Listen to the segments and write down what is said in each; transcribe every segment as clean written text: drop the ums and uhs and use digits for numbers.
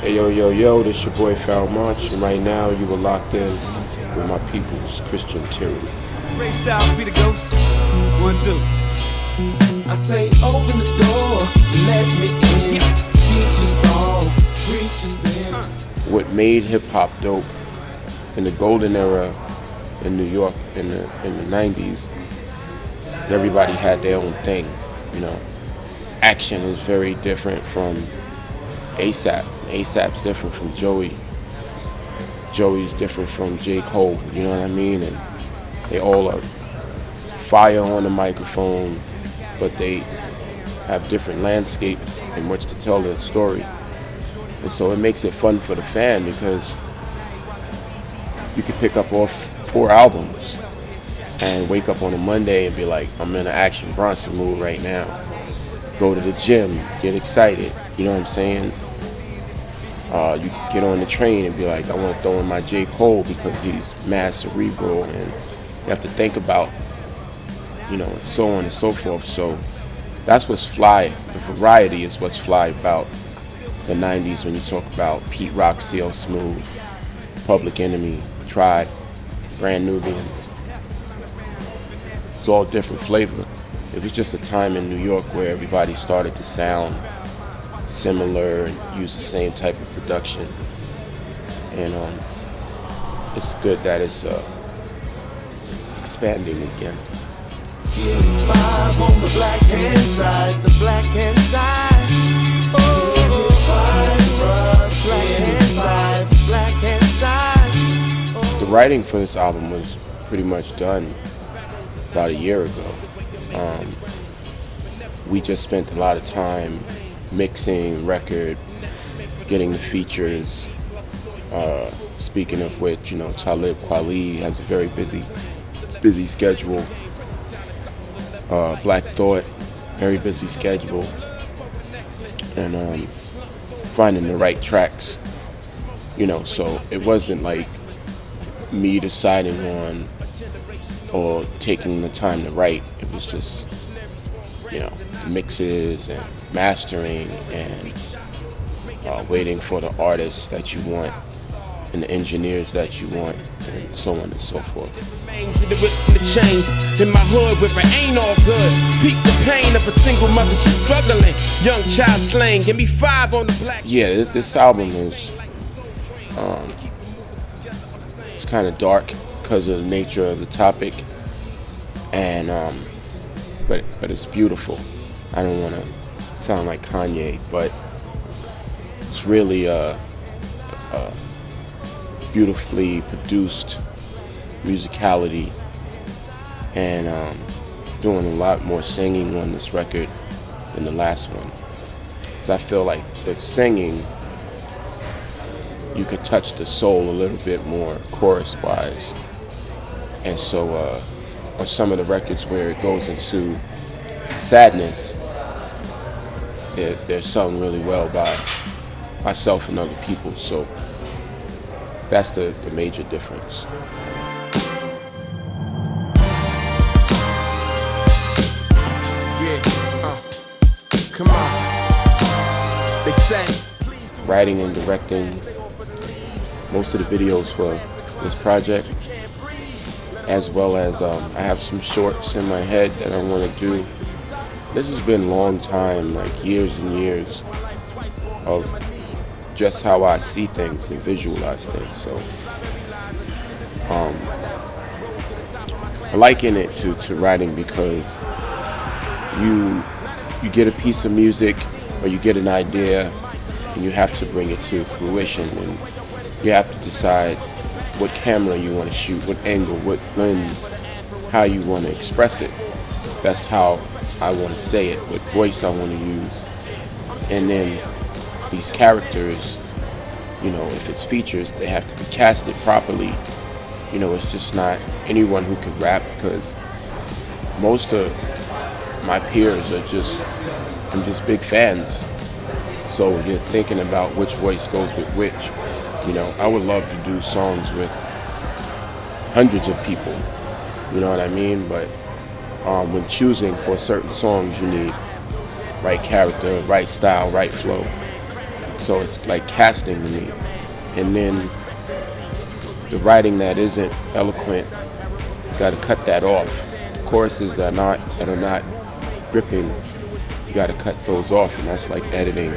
Hey, yo, yo, yo, this your boy Pharoahe Monch, and right now you are locked in with my people's Christian Tierney. Ray Styles be the ghost. 1, 2. I say open the door, let me in. Teach us all, preach us in. What made hip-hop dope in the golden era in New York in the 90s, everybody had their own thing, you know. Action is very different from ASAP. ASAP's different from Joey. Joey's different from J. Cole, you know what I mean? And they all are fire on the microphone, but they have different landscapes in which to tell their story. And so it makes it fun for the fan because you can pick up all 4 albums and wake up on a Monday and be like, I'm in an Action Bronson mood right now. Go to the gym, get excited, you know what I'm saying? You can get on the train and be like, I want to throw in my J. Cole because he's mad cerebral, and you have to think about, you know, and so on and so forth. So that's what's fly. The variety is what's fly about the 90s when you talk about Pete Rock, CL Smooth, Public Enemy, Tribe, Brand Nubians. It's all different flavor. It was just a time in New York where everybody started to sound similar and use the same type of production. And it's good that it's expanding again. Give 5 on the black hand side, the black hand side. Oh, 5, black hand side, black hand side. The writing for this album was pretty much done about a year ago. We just spent a lot of time mixing, record, getting the features. Speaking of which, you know, Talib Kweli has a very busy schedule. Black Thought, very busy schedule. And finding the right tracks, you know, so it wasn't like me deciding on or taking the time to write. It was just, you know, mixes and mastering and waiting for the artists that you want and the engineers that you want, and so on and so forth. The whips and the chains in my hood where it ain't all good. Peep the pain of a single mother, she's struggling. Young child slain, give me 5 on the black. Yeah, this album is it's kind of dark because of the nature of the topic, and but it's beautiful. I don't want to sound like Kanye, but it's really beautifully produced musicality, and doing a lot more singing on this record than the last one. So I feel like with singing, you could touch the soul a little bit more chorus-wise. And so on some of the records where it goes into sadness, they're sung really well by myself and other people. So that's the major difference. Come on. They say Writing and directing most of the videos for this project, as well as I have some shorts in my head that I want to do. This has been a long time, like years and years of just how I see things and visualize things. So I liken it to writing because you get a piece of music or you get an idea and you have to bring it to fruition, and you have to decide what camera you want to shoot, what angle, what lens, how you want to express it. That's how I want to say it, what voice I want to use. And then these characters, you know, if it's features, they have to be casted properly. You know, it's just not anyone who can rap, because most of my peers are just big fans. So you're thinking about which voice goes with which. You know, I would love to do songs with hundreds of people, you know what I mean? But when choosing for certain songs, you need right character, right style, right flow. So it's like casting to me. And then the writing that isn't eloquent, you got to cut that off. The choruses that are not gripping, you got to cut those off, and that's like editing.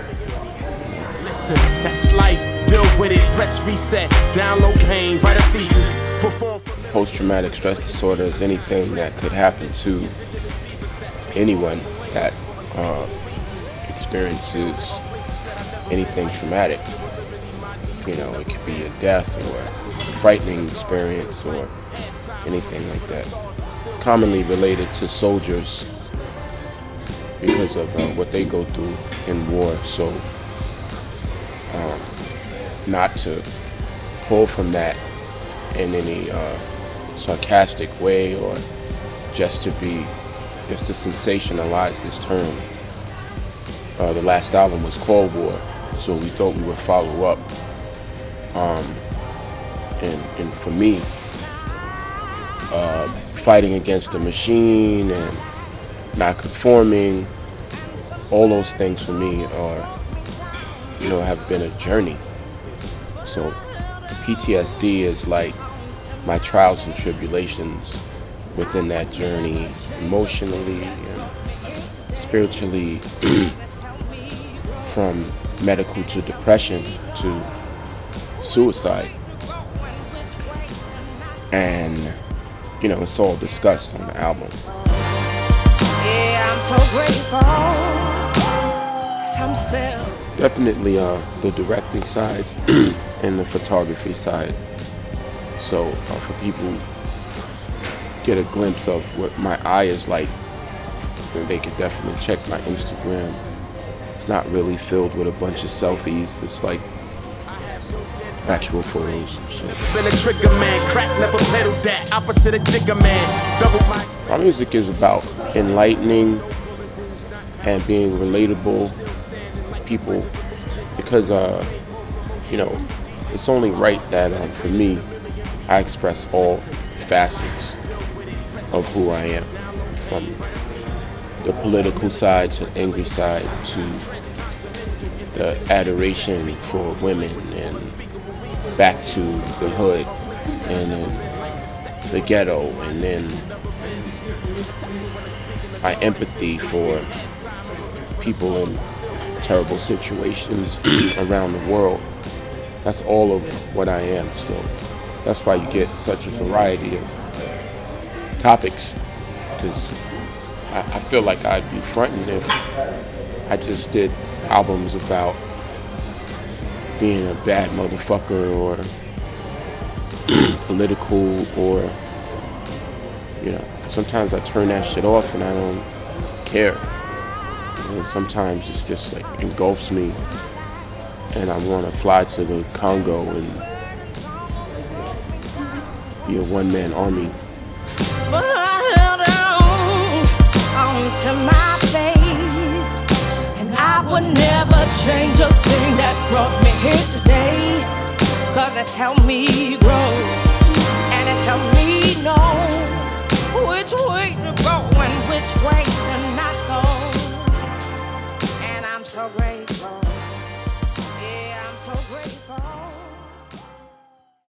Listen, that's life. Deal with it. Press reset. Download pain. Write a thesis. Perform. Post-traumatic stress disorder is anything that could happen to anyone that experiences anything traumatic. You know, it could be a death or a frightening experience or anything like that. It's commonly related to soldiers because of what they go through in war. So not to pull from that in any sarcastic way or just to sensationalize this term. The last album was Cold War, so we thought we would follow up. And for me, fighting against the machine and not conforming, all those things for me are, have been a journey. So PTSD is like my trials and tribulations within that journey, emotionally and spiritually, from medical to depression to suicide. And, it's all discussed on the album. Yeah, I'm so grateful, 'cause I'm still Definitely the directing side and the photography side. So for people get a glimpse of what my eye is like, then they could definitely check my Instagram. It's not really filled with a bunch of selfies. It's like actual photos and shit. Been a trigger man, crack never pedal that. Opposite of Jigger man. Double mic. My music is about enlightening and being relatable people, because it's only right that for me, I express all facets of who I am, from the political side to the angry side to the adoration for women, and back to the hood and then the ghetto, and then my empathy for people in terrible situations around the world. That's all of what I am. So that's why you get such a variety of topics, because I feel like I'd be fronting if I just did albums about being a bad motherfucker or political, or sometimes I turn that shit off and I don't care. And sometimes it's just like engulfs me, and I want to fly to the Congo and be a one-man army. but I held on to my faith, and I would never change a thing that brought me here today, 'cause it helped me